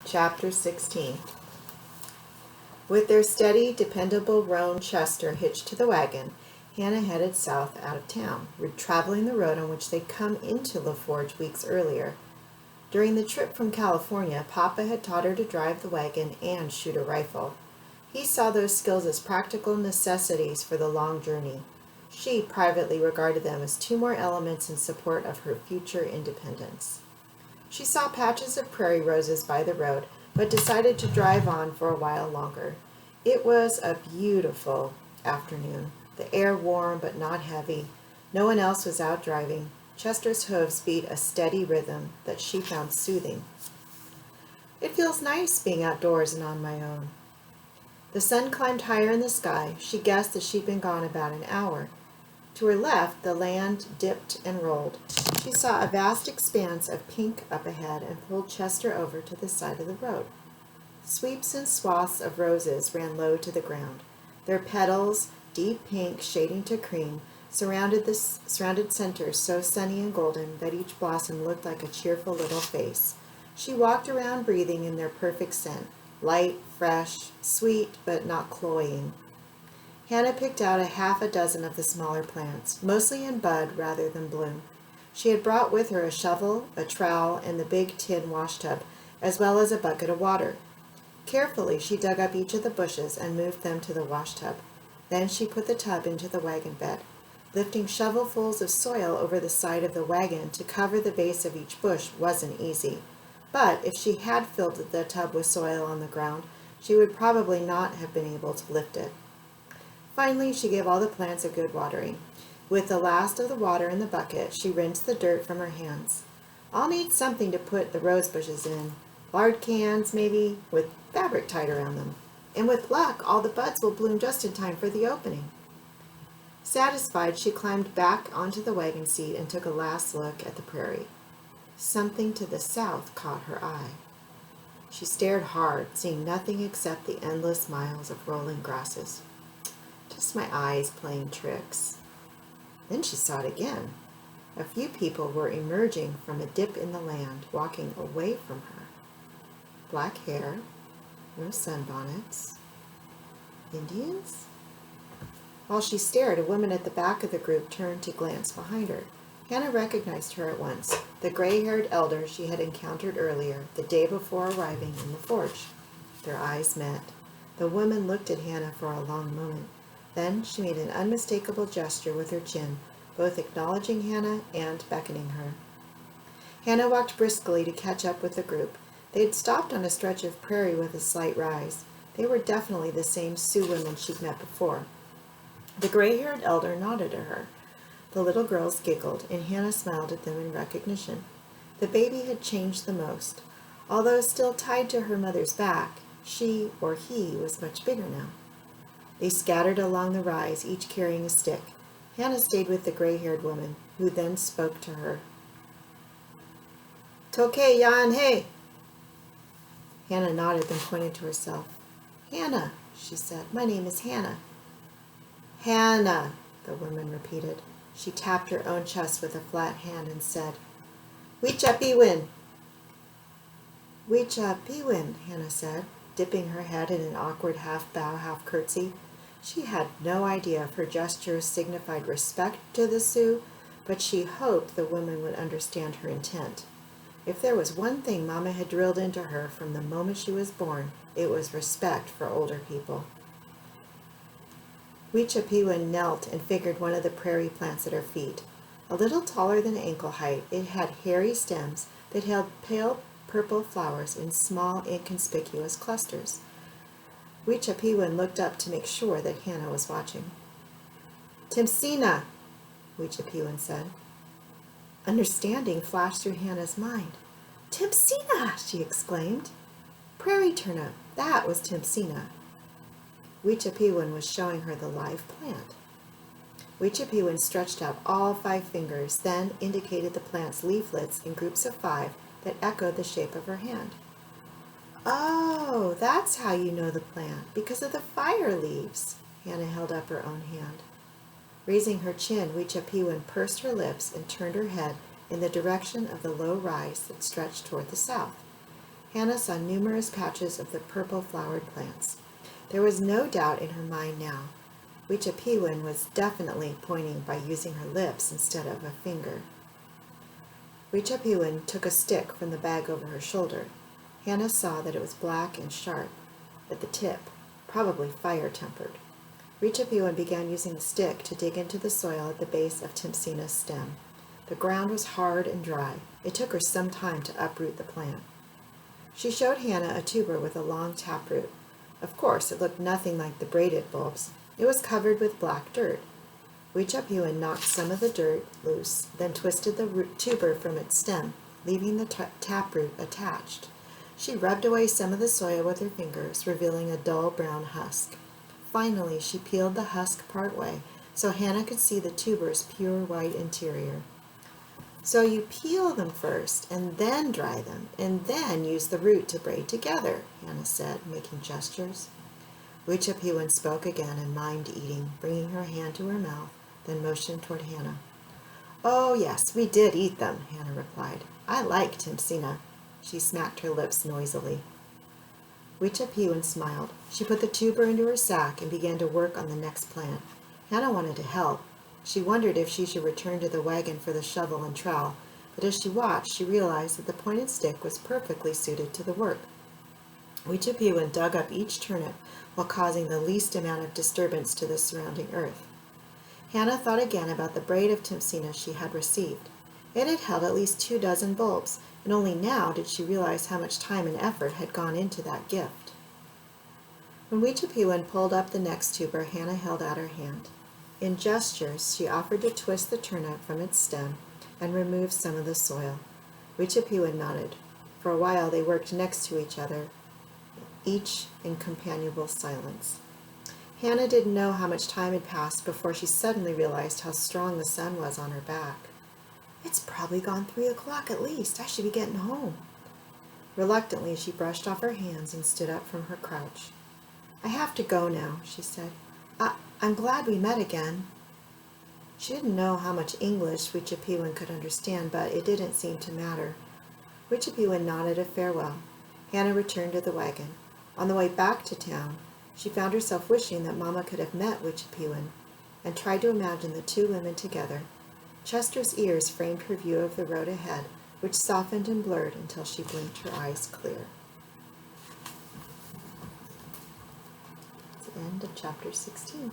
Chapter 16. With their steady, dependable roan Chester hitched to the wagon, Hannah headed south out of town, traveling the road on which they'd come into La Forge weeks earlier. During the trip from California, Papa had taught her to drive the wagon and shoot a rifle. He saw those skills as practical necessities for the long journey. She privately regarded them as two more elements in support of her future independence. She saw patches of prairie roses by the road, but decided to drive on for a while longer. It was a beautiful afternoon, the air warm but not heavy. No one else was out driving. Chester's hooves beat a steady rhythm that she found soothing. It feels nice being outdoors and on my own. The sun climbed higher in the sky. She guessed that she'd been gone about an hour. To her left, the land dipped and rolled. She saw a vast expanse of pink up ahead and pulled Chester over to the side of the road. Sweeps and swaths of roses ran low to the ground. Their petals, deep pink shading to cream, surrounded centers so sunny and golden that each blossom looked like a cheerful little face. She walked around breathing in their perfect scent, light, fresh, sweet, but not cloying. Hannah picked out a half a dozen of the smaller plants, mostly in bud rather than bloom. She had brought with her a shovel, a trowel, and the big tin washtub, as well as a bucket of water. Carefully, she dug up each of the bushes and moved them to the washtub. Then she put the tub into the wagon bed. Lifting shovelfuls of soil over the side of the wagon to cover the base of each bush wasn't easy. But if she had filled the tub with soil on the ground, she would probably not have been able to lift it. Finally, she gave all the plants a good watering. With the last of the water in the bucket, she rinsed the dirt from her hands. I'll need something to put the rose bushes in. Lard cans, maybe, with fabric tied around them. And with luck, all the buds will bloom just in time for the opening. Satisfied, she climbed back onto the wagon seat and took a last look at the prairie. Something to the south caught her eye. She stared hard, seeing nothing except the endless miles of rolling grasses. Just my eyes playing tricks. Then she saw it again. A few people were emerging from a dip in the land, walking away from her. Black hair, no sunbonnets. Indians? While she stared, a woman at the back of the group turned to glance behind her. Hannah recognized her at once, the gray-haired elder she had encountered earlier, the day before arriving in the forge. Their eyes met. The woman looked at Hannah for a long moment. Then she made an unmistakable gesture with her chin, both acknowledging Hannah and beckoning her. Hannah walked briskly to catch up with the group. They had stopped on a stretch of prairie with a slight rise. They were definitely the same Sioux women she'd met before. The gray-haired elder nodded to her. The little girls giggled, and Hannah smiled at them in recognition. The baby had changed the most. Although still tied to her mother's back, she, or he, was much bigger now. They scattered along the rise, each carrying a stick. Hannah stayed with the gray-haired woman, who then spoke to her. Toke yan hey! Hannah nodded, then pointed to herself. Hannah, she said. My name is Hannah. Hannah, the woman repeated. She tapped her own chest with a flat hand and said, Weecha piwin. Weecha piwin, Hannah said, dipping her head in an awkward half-bow, half-curtsy. She had no idea if her gesture signified respect to the Sioux, but she hoped the woman would understand her intent. If there was one thing Mama had drilled into her from the moment she was born, it was respect for older people. Weechapiwan knelt and fingered one of the prairie plants at her feet. A little taller than ankle height, it had hairy stems that held pale purple flowers in small, inconspicuous clusters. Weechapiwan looked up to make sure that Hannah was watching. Timsina, Weechapiwan said. Understanding flashed through Hannah's mind. Timsina, she exclaimed. Prairie turnip, that was Timsina. Weechapiwan was showing her the live plant. Weechapiwan stretched out all 5 fingers, then indicated the plant's leaflets in groups of 5 that echoed the shape of her hand. Oh, that's how you know the plant, because of the fire leaves. Hannah held up her own hand. Raising her chin, Weechapiwan pursed her lips and turned her head in the direction of the low rise that stretched toward the south. Hannah saw numerous patches of the purple-flowered plants. There was no doubt in her mind now. Wichapiwan was definitely pointing by using her lips instead of a finger. Wichapiwan took a stick from the bag over her shoulder. Hannah saw that it was black and sharp at the tip, probably fire-tempered. Wichapiwan began using the stick to dig into the soil at the base of Timsina's stem. The ground was hard and dry. It took her some time to uproot the plant. She showed Hannah a tuber with a long taproot. Of course, it looked nothing like the braided bulbs. It was covered with black dirt. Wichapiwan knocked some of the dirt loose, then twisted the tuber from its stem, leaving the taproot attached. She rubbed away some of the soil with her fingers, revealing a dull brown husk. Finally, she peeled the husk part way, so Hannah could see the tuber's pure white interior. So you peel them first, and then dry them, and then use the root to braid together, Hannah said, making gestures. Wichapiwan spoke again in mind-eating, bringing her hand to her mouth, then motioned toward Hannah. Oh, yes, we did eat them, Hannah replied. I like Timsina. She smacked her lips noisily. Wichapiwan smiled. She put the tuber into her sack and began to work on the next plant. Hannah wanted to help. She wondered if she should return to the wagon for the shovel and trowel, but as she watched, she realized that the pointed stick was perfectly suited to the work. Wichapiwan dug up each turnip while causing the least amount of disturbance to the surrounding earth. Hannah thought again about the braid of Timsina she had received. It had held at least 24 bulbs, and only now did she realize how much time and effort had gone into that gift. When Wichapiwan pulled up the next tuber, Hannah held out her hand. In gestures, she offered to twist the turnip from its stem and remove some of the soil. Wichapiwan nodded. For a while they worked next to each other, each in companionable silence. Hannah didn't know how much time had passed before she suddenly realized how strong the sun was on her back. It's probably gone 3 o'clock at least. I should be getting home. Reluctantly, she brushed off her hands and stood up from her crouch. I have to go now, she said. I'm glad we met again. She didn't know how much English Wichapiwan could understand, but it didn't seem to matter. Wichapiwan nodded a farewell. Hannah returned to the wagon. On the way back to town, she found herself wishing that Mama could have met Wichapiwan and tried to imagine the two women together. Chester's ears framed her view of the road ahead, which softened and blurred until she blinked her eyes clear. That's the end of chapter 16.